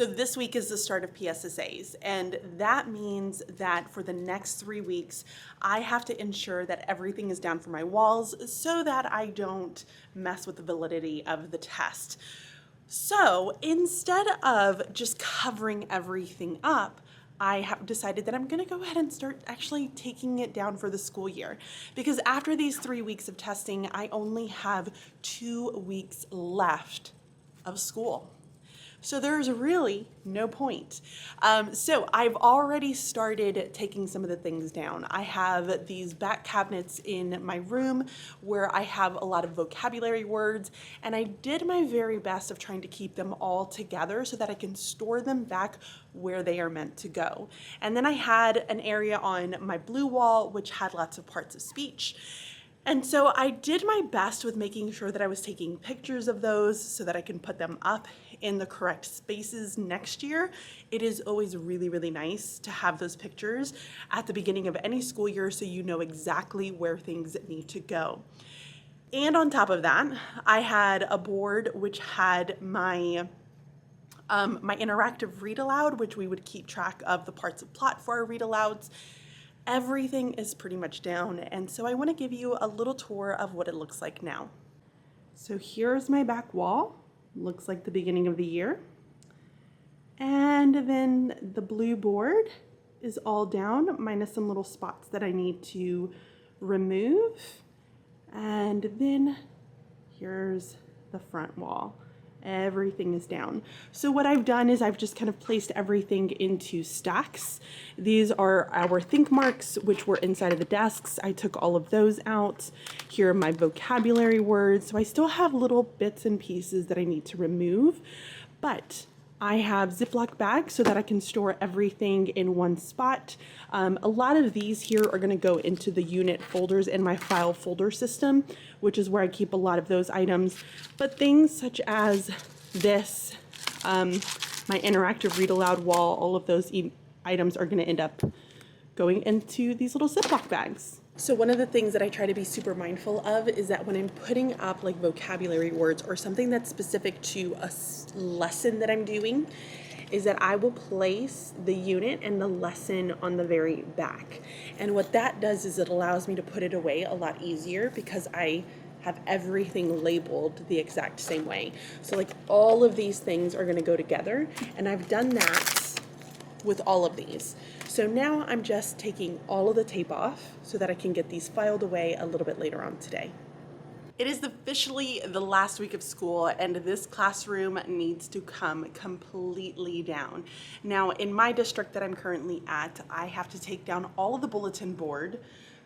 So this week is the start of PSSAs, and that means that for the next 3 weeks, I have to ensure that everything is down for my walls so that I don't mess with the validity of the test. So instead of just covering everything up, I have decided that I'm gonna go ahead and start actually taking it down for the school year, because after these 3 weeks of testing, I only have 2 weeks left of school. So there's really no point. So I've already started taking some of the things down. I have these back cabinets in my room where I have a lot of vocabulary words, and I did my very best of trying to keep them all together so that I can store them back where they are meant to go. And then I had an area on my blue wall which had lots of parts of speech. And so I did my best with making sure that I was taking pictures of those so that I can put them up in the correct spaces next year. It is always really, really nice to have those pictures at the beginning of any school year so you know exactly where things need to go. And on top of that, I had a board which had my interactive read aloud, which we would keep track of the parts of plot for our read alouds. Everything is pretty much down, and so I want to give you a little tour of what it looks like now. So here's my back wall. Looks like the beginning of the year. And then the blue board is all down, minus some little spots that I need to remove. And then here's the front wall. Everything is down. So what I've done is I've just kind of placed everything into stacks. These are our think marks, which were inside of the desks. I took all of those out. Here are my vocabulary words. So I still have little bits and pieces that I need to remove, but I have Ziploc bags so that I can store everything in one spot. A lot of these here are going to go into the unit folders in my file folder system, which is where I keep a lot of those items. But things such as this, my interactive read aloud wall, all of those items are going to end up going into these little Ziploc bags. So one of the things that I try to be super mindful of is that when I'm putting up like vocabulary words or something that's specific to a lesson that I'm doing, is that I will place the unit and the lesson on the very back. And what that does is it allows me to put it away a lot easier because I have everything labeled the exact same way. So like all of these things are gonna go together, and I've done that with all of these. So now I'm just taking all of the tape off so that I can get these filed away a little bit later on today. It is officially the last week of school, and this classroom needs to come completely down. Now, in my district that I'm currently at, I have to take down all of the bulletin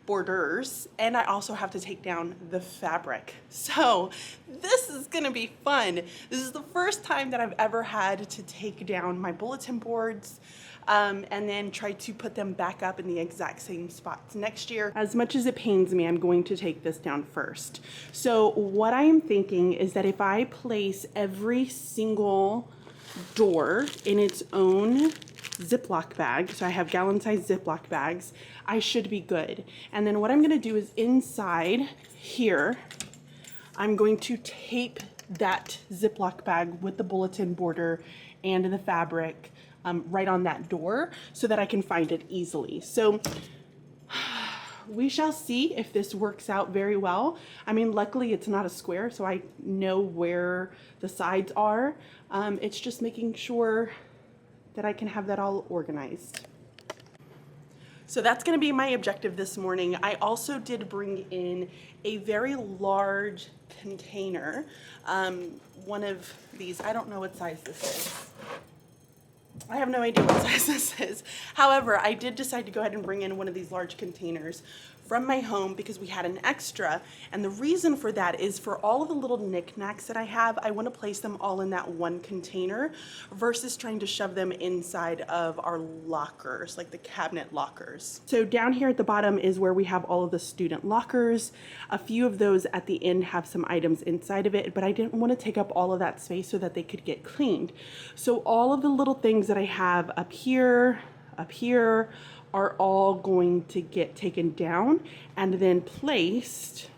borders, and I also have to take down the fabric. So this is gonna be fun. This is the first time that I've ever had to take down my bulletin boards and then try to put them back up in the exact same spots next year. As much as it pains me, I'm going to take this down first. So what I am thinking is that if I place every single door in its own Ziploc bag, so I have gallon-sized Ziploc bags, I should be good. And then what I'm gonna do is inside here, I'm going to tape that Ziploc bag with the bulletin border and the fabric right on that door so that I can find it easily. So we shall see if this works out very well. I mean, luckily it's not a square, so I know where the sides are. It's just making sure that I can have that all organized. So that's gonna be my objective this morning. I also did bring in a very large container. One of these, I don't know what size this is. I have no idea what size this is. However, I did decide to go ahead and bring in one of these large containers from my home because we had an extra, and the reason for that is for all of the little knickknacks that I have, I want to place them all in that one container versus trying to shove them inside of our lockers, like the cabinet lockers. So down here at the bottom is where we have all of the student lockers. A few of those at the end have some items inside of it, but I didn't want to take up all of that space so that they could get cleaned. So all of the little things that I have up here, are all going to get taken down and then placed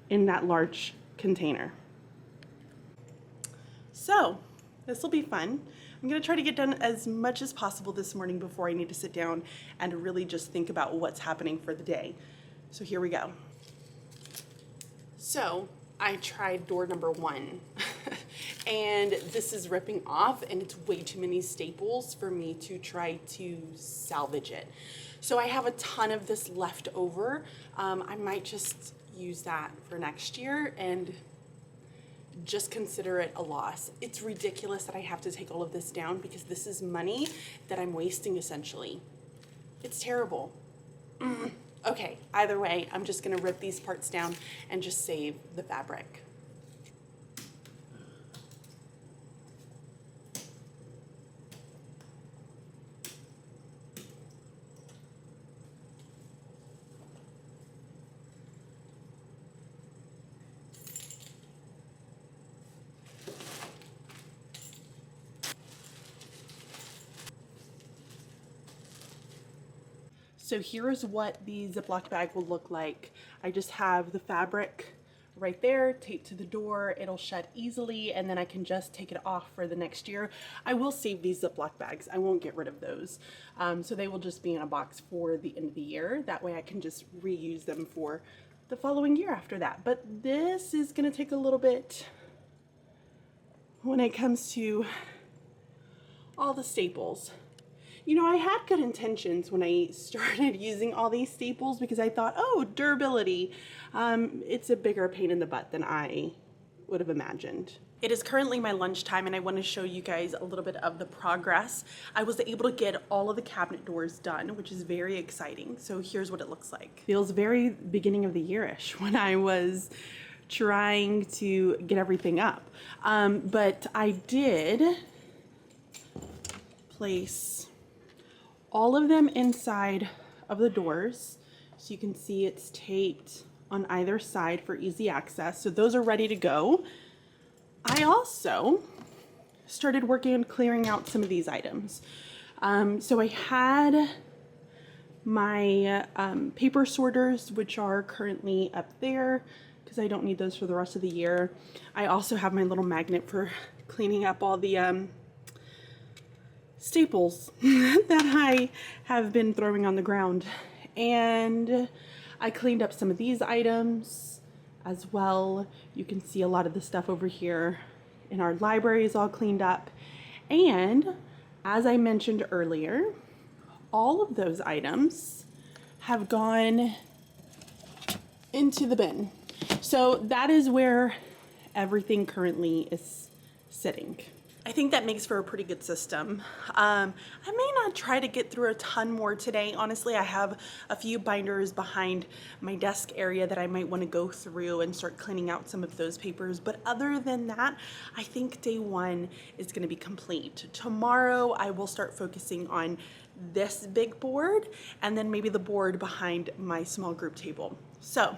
in that large container. So This will be fun. I'm gonna try to get done as much as possible this morning before I need to sit down and really just think about what's happening for the day. So here we go. So I tried door number 1 and this is ripping off and it's way too many staples for me to try to salvage it. So I have a ton of this left over. I might just use that for next year and just consider it a loss. It's ridiculous that I have to take all of this down because this is money that I'm wasting essentially. It's terrible. Okay, either way, I'm just gonna rip these parts down and just save the fabric. So here's what the Ziploc bag will look like. I just have the fabric right there, taped to the door. It'll shut easily and then I can just take it off for the next year. I will save these Ziploc bags. I won't get rid of those. So they will just be in a box for the end of the year. That way I can just reuse them for the following year after that. But this is gonna take a little bit when it comes to all the staples. You know, I had good intentions when I started using all these staples because I thought, oh, durability. It's a bigger pain in the butt than I would have imagined. It is currently my lunchtime and I want to show you guys a little bit of the progress. I was able to get all of the cabinet doors done, which is very exciting. So here's what it looks like. Feels very beginning of the year-ish when I was trying to get everything up. But I did place all of them inside of the doors. So you can see it's taped on either side for easy access. So those are ready to go. I also started working on clearing out some of these items. So I had my paper sorters, which are currently up there because I don't need those for the rest of the year. I also have my little magnet for cleaning up all the staples that I have been throwing on the ground. And I cleaned up some of these items as well. You can see a lot of the stuff over here in our library is all cleaned up. And as I mentioned earlier, all of those items have gone into the bin. So that is where everything currently is sitting. I think that makes for a pretty good system. I may not try to get through a ton more today. Honestly, I have a few binders behind my desk area that I might want to go through and start cleaning out some of those papers. But other than that, I think day 1 is going to be complete. Tomorrow, I will start focusing on this big board and then maybe the board behind my small group table. So,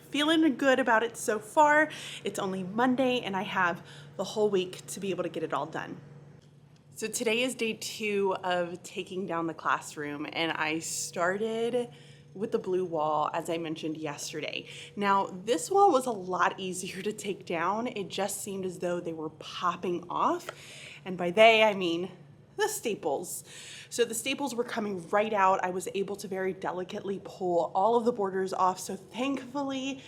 feeling good about it so far. It's only Monday and I have the whole week to be able to get it all done. So today is day 2 of taking down the classroom and I started with the blue wall as I mentioned yesterday. Now this wall was a lot easier to take down. It just seemed as though they were popping off, and by they I mean the staples. So the staples were coming right out. I was able to very delicately pull all of the borders off. So thankfully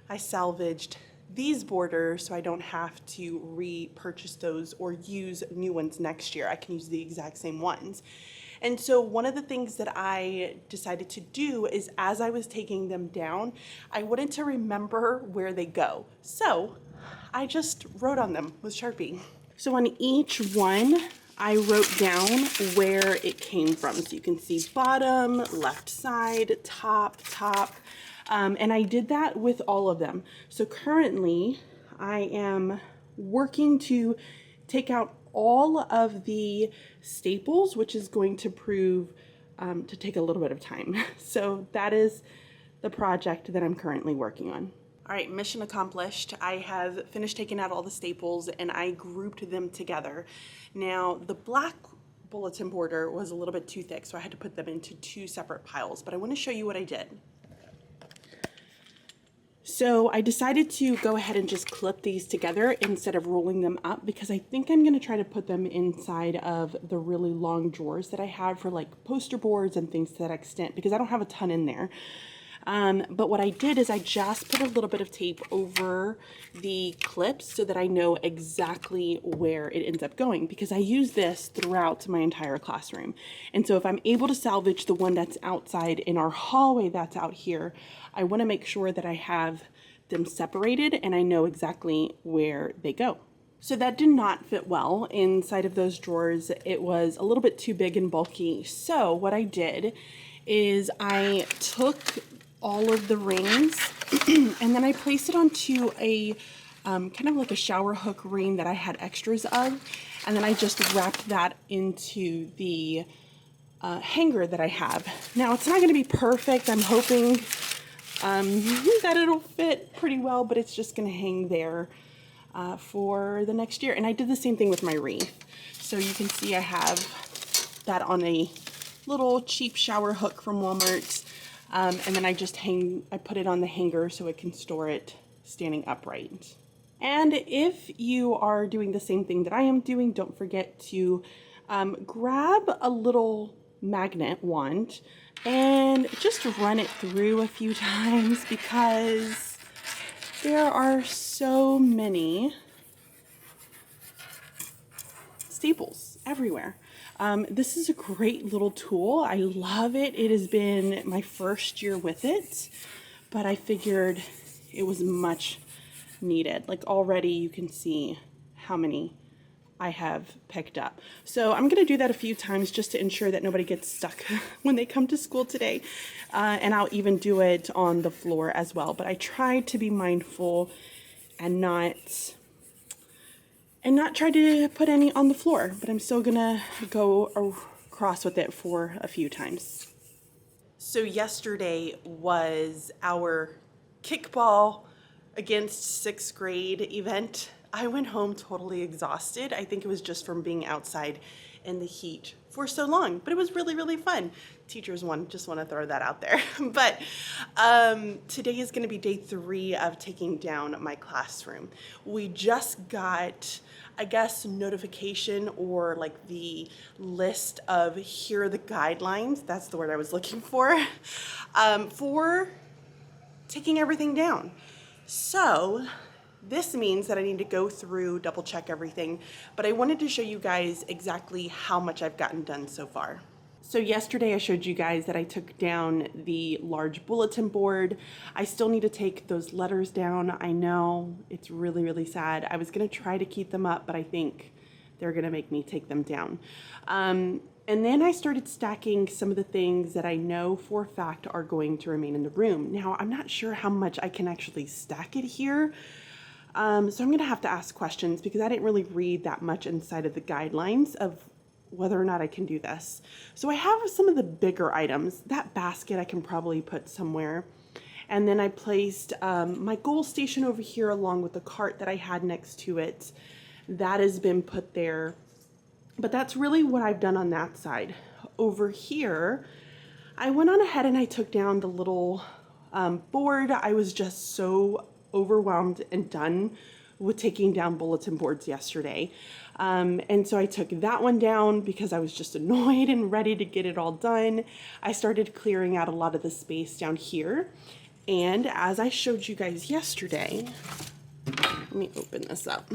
I salvaged these borders so I don't have to repurchase those or use new ones next year. I can use the exact same ones. And so one of the things that I decided to do is as I was taking them down, I wanted to remember where they go. So I just wrote on them with Sharpie. So on each one, I wrote down where it came from. So you can see bottom, left side, top, and I did that with all of them. So currently I am working to take out all of the staples, which is going to prove to take a little bit of time. So that is the project that I'm currently working on. All right, mission accomplished. I have finished taking out all the staples and I grouped them together. Now, the black bulletin border was a little bit too thick, so I had to put them into 2 separate piles, but I want to show you what I did. So I decided to go ahead and just clip these together instead of rolling them up, because I think I'm going to try to put them inside of the really long drawers that I have for like poster boards and things to that extent, because I don't have a ton in there. But what I did is I just put a little bit of tape over the clips so that I know exactly where it ends up going, because I use this throughout my entire classroom. And so if I'm able to salvage the one that's outside in our hallway that's out here, I want to make sure that I have them separated and I know exactly where they go. So that did not fit well inside of those drawers. It was a little bit too big and bulky. So what I did is I took all of the rings and then I placed it onto a kind of like a shower hook ring that I had extras of, and then I just wrapped that into the hanger that I have. Now it's not going to be perfect. I'm hoping that it'll fit pretty well, but it's just going to hang there for the next year. And I did the same thing with my wreath. So you can see I have that on a little cheap shower hook from Walmart. And then I put it on the hanger so it can store it standing upright. And if you are doing the same thing that I am doing, don't forget to grab a little magnet wand and just run it through a few times, because there are so many staples everywhere. This is a great little tool. I love it. It has been my first year with it, but I figured it was much needed. Like already you can see how many I have picked up. So I'm going to do that a few times just to ensure that nobody gets stuck when they come to school today. And I'll even do it on the floor as well. But I tried to be mindful and not try to put any on the floor, but I'm still gonna go across with it for a few times. So yesterday was our kickball against 6th grade event. I went home totally exhausted. I think it was just from being outside in the heat for so long, but it was really, really fun. Teachers just want to throw that out there. But today is going to be day 3 of taking down my classroom. We just got, I guess, notification or like the list of here are the guidelines, that's the word I was looking for taking everything down. So this means that I need to go through, double check everything, but I wanted to show you guys exactly how much I've gotten done so far. So yesterday I showed you guys that I took down the large bulletin board. I still need to take those letters down. I know it's really, really sad. I was gonna try to keep them up, but I think they're gonna make me take them down. And then I started stacking some of the things that I know for a fact are going to remain in the room. Now, I'm not sure how much I can actually stack it here. So I'm gonna have to ask questions, because I didn't really read that much inside of the guidelines of whether or not I can do this. So I have some of the bigger items. That basket I can probably put somewhere. And then I placed my goal station over here along with the cart that I had next to it. That has been put there. But that's really what I've done on that side. Over here, I went on ahead and I took down the little board. I was just so overwhelmed and done with taking down bulletin boards yesterday. And so I took that one down because I was just annoyed and ready to get it all done. I started clearing out a lot of the space down here. And as I showed you guys yesterday, let me open this up.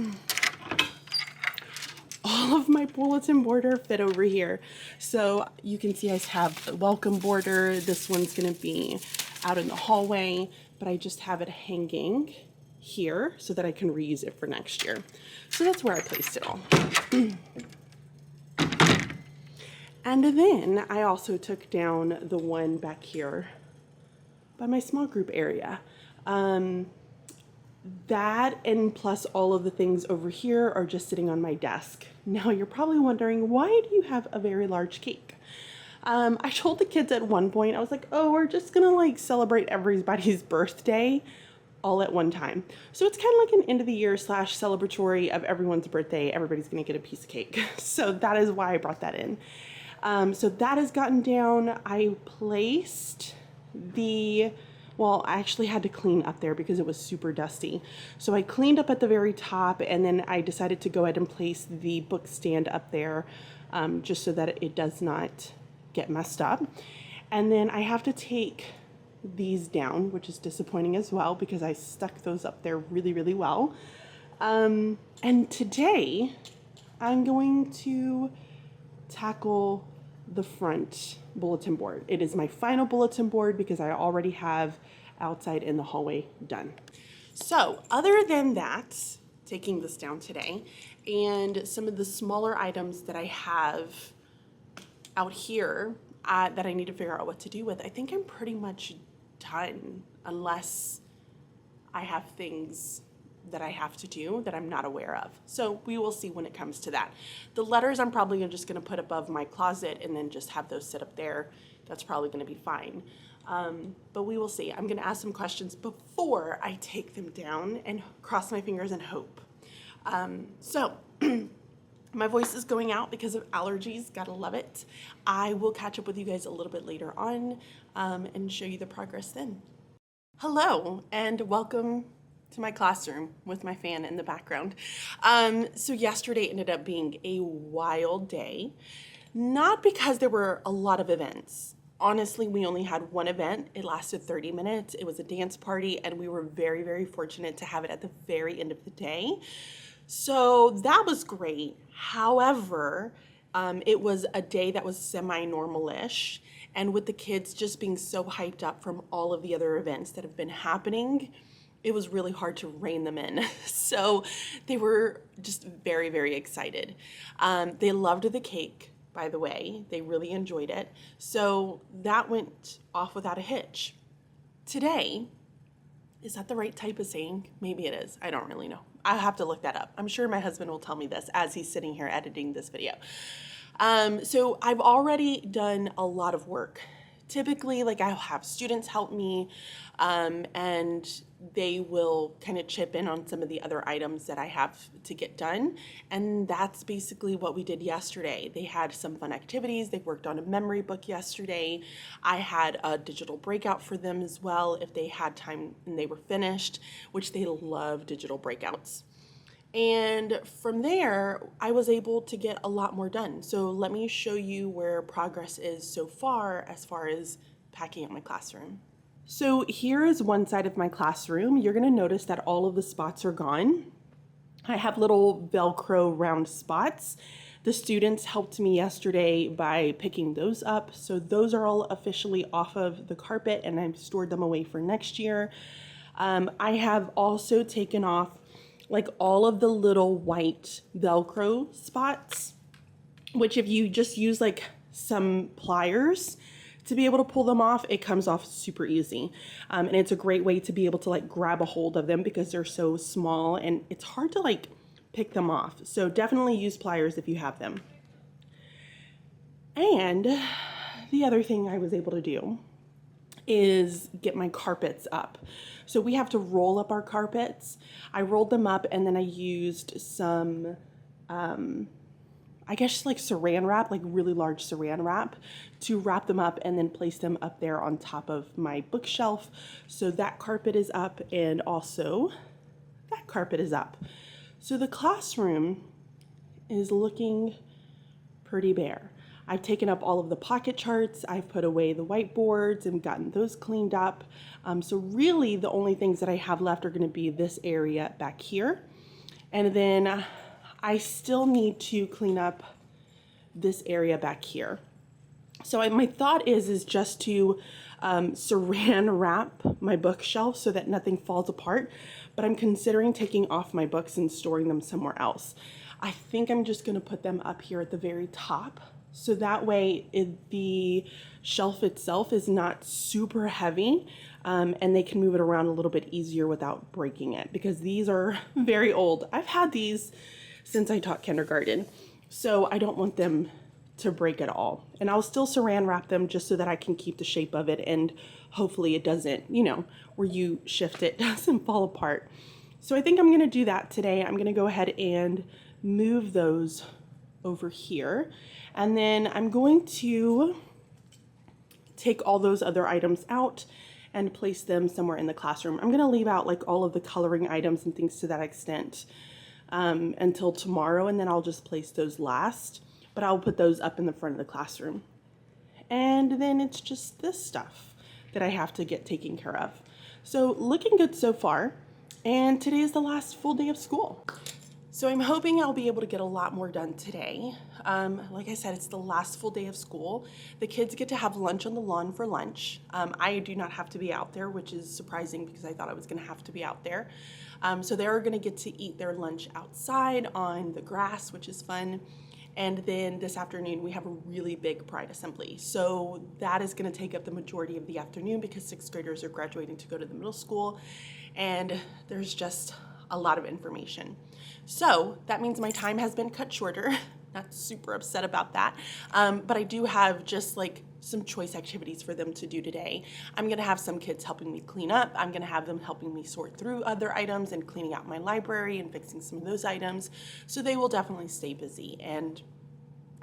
All of my bulletin border fit over here. So you can see I have the welcome border. This one's gonna be out in the hallway, but I just have it hanging here so that I can reuse it for next year. So that's where I placed it all. And then I also took down the one back here by my small group area. That and plus all of the things over here are just sitting on my desk. Now you're probably wondering, why do you have a very large cake? I told the kids at one point, I was like, oh, we're just gonna like celebrate everybody's birthday all at one time. So it's kind of like an end of the year / celebratory of everyone's birthday. Everybody's gonna get a piece of cake. So that is why I brought that in. So that has gotten down. I placed the Well, I actually had to clean up there because it was super dusty. So I cleaned up at the very top, and then I decided to go ahead and place the book stand up there just so that it does not get messed up. And then I have to take these down, which is disappointing as well because I stuck those up there really, really well. And today I'm going to tackle the front bulletin board. It is my final bulletin board because I already have outside in the hallway done. So other than that, taking this down today and some of the smaller items that I have out here that I need to figure out what to do with, I think I'm pretty much done unless I have things that I have to do that I'm not aware of. So we will see when it comes to that. The letters I'm probably just gonna put above my closet and then just have those sit up there. That's probably gonna be fine. But we will see. I'm gonna ask some questions before I take them down and cross my fingers and hope. So my voice is going out because of allergies, gotta love it. I will catch up with you guys a little bit later on and show you the progress then. Hello and welcome to my classroom with my fan in the background. So yesterday ended up being a wild day, not because there were a lot of events. Honestly, we only had one event. It lasted 30 minutes. It was a dance party, and we were very, very fortunate to have it at the very end of the day. So that was great. However, it was a day that was semi-normal-ish, and with the kids just being so hyped up from all of the other events that have been happening, it was really hard to rein them in. So they were just very, very excited. They loved the cake, by the way. They really enjoyed it. So that went off without a hitch. Today, is that the right type of saying? Maybe it is. I don't really know. I'll have to look that up. I'm sure my husband will tell me this as he's sitting here editing this video. So I've already done a lot of work. Typically, like, I'll have students help me and they will kind of chip in on some of the other items that I have to get done. And that's basically what we did yesterday. They had some fun activities. They worked on a memory book yesterday. I had a digital breakout for them as well if they had time and they were finished, which they love digital breakouts. And from there, I was able to get a lot more done. So let me show you where progress is so far as packing up my classroom. So here is one side of my classroom. You're gonna notice that all of the spots are gone. I have little Velcro round spots. The students helped me yesterday by picking those up. So those are all officially off of the carpet and I've stored them away for next year. I have also taken off like all of the little white Velcro spots, which if you just use like some pliers to be able to pull them off, it comes off super easy. And it's a great way to be able to like grab a hold of them because they're so small and it's hard to like pick them off. So definitely use pliers if you have them. And the other thing I was able to do is get my carpets up. So we have to roll up our carpets. I rolled them up and then I used some, I guess like saran wrap, like really large saran wrap to wrap them up and then place them up there on top of my bookshelf. So that carpet is up and also that carpet is up. So the classroom is looking pretty bare. I've taken up all of the pocket charts, I've put away the whiteboards and gotten those cleaned up. So really the only things that I have left are gonna be this area back here. And then I still need to clean up this area back here. So my thought is just to saran wrap my bookshelf so that nothing falls apart, but I'm considering taking off my books and storing them somewhere else. I think I'm just gonna put them up here at the very top. So that way the shelf itself is not super heavy and they can move it around a little bit easier without breaking it because these are very old. I've had these since I taught kindergarten, so I don't want them to break at all. And I'll still saran wrap them just so that I can keep the shape of it and hopefully it doesn't, you know, where you shift it doesn't fall apart. So I think I'm gonna do that today. I'm gonna go ahead and move those over here. And then I'm going to take all those other items out and place them somewhere in the classroom. I'm gonna leave out like all of the coloring items and things to that extent until tomorrow, and then I'll just place those last, but I'll put those up in the front of the classroom. And then it's just this stuff that I have to get taken care of. So looking good so far, and today is the last full day of school. So I'm hoping I'll be able to get a lot more done today. Like I said, it's the last full day of school. The kids get to have lunch on the lawn for lunch. I do not have to be out there, which is surprising because I thought I was gonna have to be out there. So they're gonna get to eat their lunch outside on the grass, which is fun. And then this afternoon we have a really big Pride assembly. So that is gonna take up the majority of the afternoon because 6th graders are graduating to go to the middle school, and there's just a lot of information. So that means my time has been cut shorter. Not super upset about that, but I do have just like some choice activities for them to do today. I'm gonna have some kids helping me clean up. I'm gonna have them helping me sort through other items and cleaning out my library and fixing some of those items. So they will definitely stay busy. And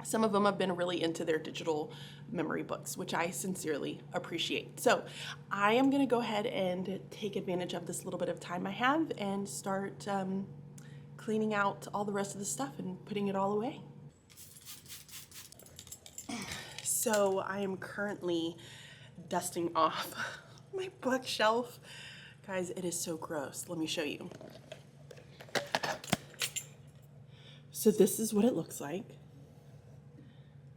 some of them have been really into their digital memory books, which I sincerely appreciate. So I am gonna go ahead and take advantage of this little bit of time I have and start cleaning out all the rest of the stuff and putting it all away. So I am currently dusting off my bookshelf. Guys, it is so gross. Let me show you. So this is what it looks like.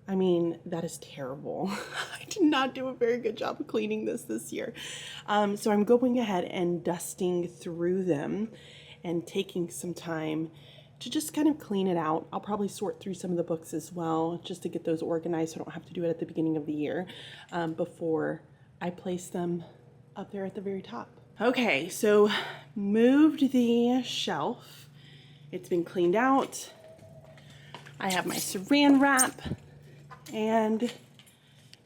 I mean, that is terrible. I did not do a very good job of cleaning this year. So I'm going ahead and dusting through them and taking some time to just kind of clean it out. I'll probably sort through some of the books as well, just to get those organized so I don't have to do it at the beginning of the year before I place them up there at the very top. Okay, so moved the shelf. It's been cleaned out. I have my saran wrap and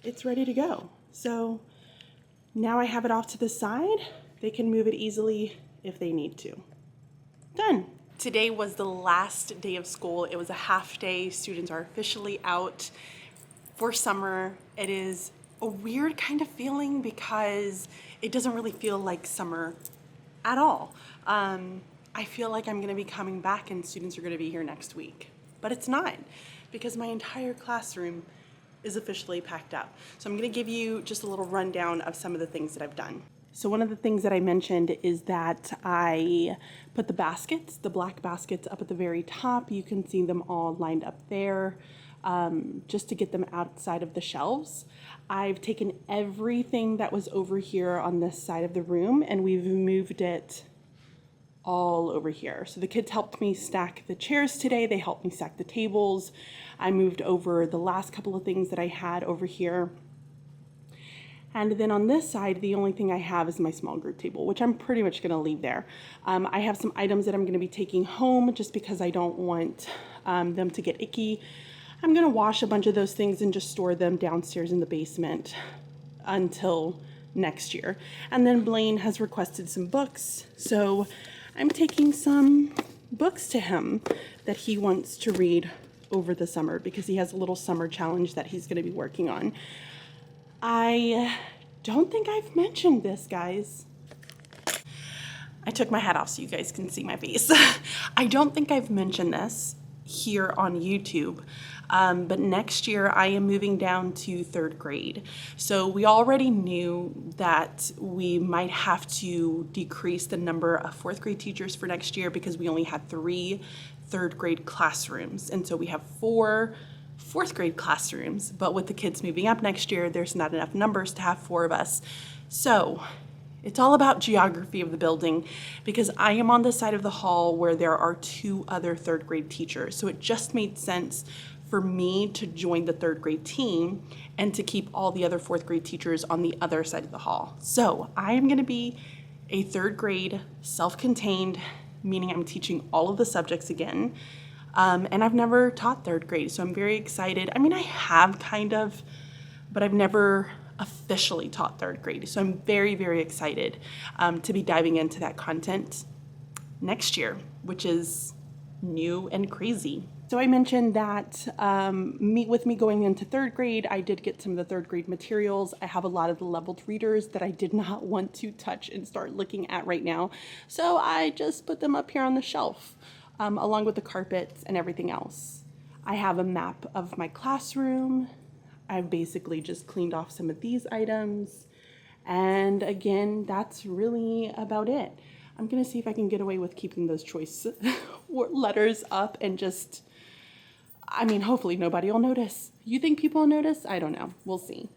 it's ready to go. So now I have it off to the side. They can move it easily if they need to. Done. Today was the last day of school. It was a half day. Students are officially out for summer. It is a weird kind of feeling because it doesn't really feel like summer at all. I feel like I'm gonna be coming back and students are gonna be here next week, but it's not because my entire classroom is officially packed up. So I'm gonna give you just a little rundown of some of the things that I've done. So one of the things that I mentioned is that I put the baskets, the black baskets, up at the very top. You can see them all lined up there just to get them outside of the shelves. I've taken everything that was over here on this side of the room and we've moved it all over here. So the kids helped me stack the chairs today. They helped me stack the tables. I moved over the last couple of things that I had over here. And then on this side, the only thing I have is my small group table, which I'm pretty much gonna leave there. I have some items that I'm gonna be taking home just because I don't want them to get icky. I'm gonna wash a bunch of those things and just store them downstairs in the basement until next year. And then Blaine has requested some books, so I'm taking some books to him that he wants to read over the summer because he has a little summer challenge that he's gonna be working on. I don't think I've mentioned this, guys. I took my hat off so you guys can see my face. I don't think I've mentioned this here on YouTube, but next year I am moving down to 3rd grade. So we already knew that we might have to decrease the number of 4th grade teachers for next year because we only had 3 3rd grade classrooms. And so we have 4 4th grade classrooms, but with the kids moving up next year, there's not enough numbers to have 4 of us. So it's all about geography of the building because I am on the side of the hall where there are 2 other 3rd grade teachers. So it just made sense for me to join the 3rd grade team and to keep all the other 4th grade teachers on the other side of the hall. So I am gonna be a 3rd grade self-contained, meaning I'm teaching all of the subjects again. And I've never taught 3rd grade, so I'm very excited. I mean, I have kind of, but I've never officially taught 3rd grade. So I'm very, very excited to be diving into that content next year, which is new and crazy. So I mentioned that with me going into third grade, I did get some of the third grade materials. I have a lot of the leveled readers that I did not want to touch and start looking at right now. So I just put them up here on the shelf, along with the carpets and everything else. I have a map of my classroom. I've basically just cleaned off some of these items. And again, that's really about it. I'm gonna see if I can get away with keeping those choice letters up and just, I mean, hopefully nobody will notice. You think people will notice? I don't know. We'll see.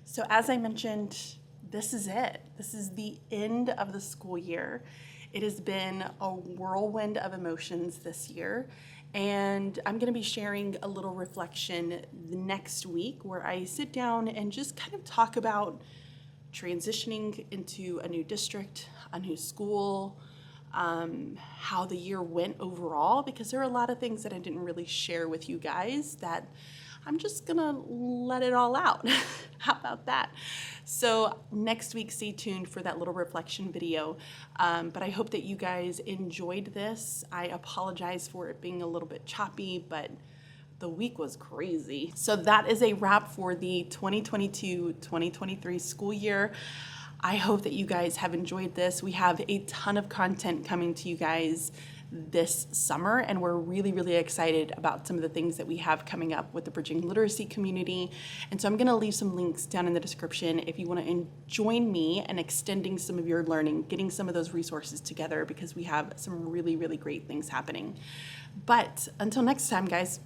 So as I mentioned, this is it. This is the end of the school year. It has been a whirlwind of emotions this year, and I'm going to be sharing a little reflection the next week where I sit down and just kind of talk about transitioning into a new district, a new school, how the year went overall, because there are a lot of things that I didn't really share with you guys that I'm just gonna let it all out. How about that? So next week, stay tuned for that little reflection video. But I hope that you guys enjoyed this. I apologize for it being a little bit choppy, but the week was crazy. So that is a wrap for the 2022-2023 school year. I hope that you guys have enjoyed this. We have a ton of content coming to you guys this summer, and we're really, really excited about some of the things that we have coming up with the Bridging Literacy community. And so I'm gonna leave some links down in the description if you wanna join me in extending some of your learning, getting some of those resources together, because we have some really, really great things happening. But until next time, guys,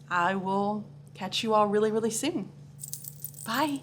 I will catch you all really, really soon. Bye.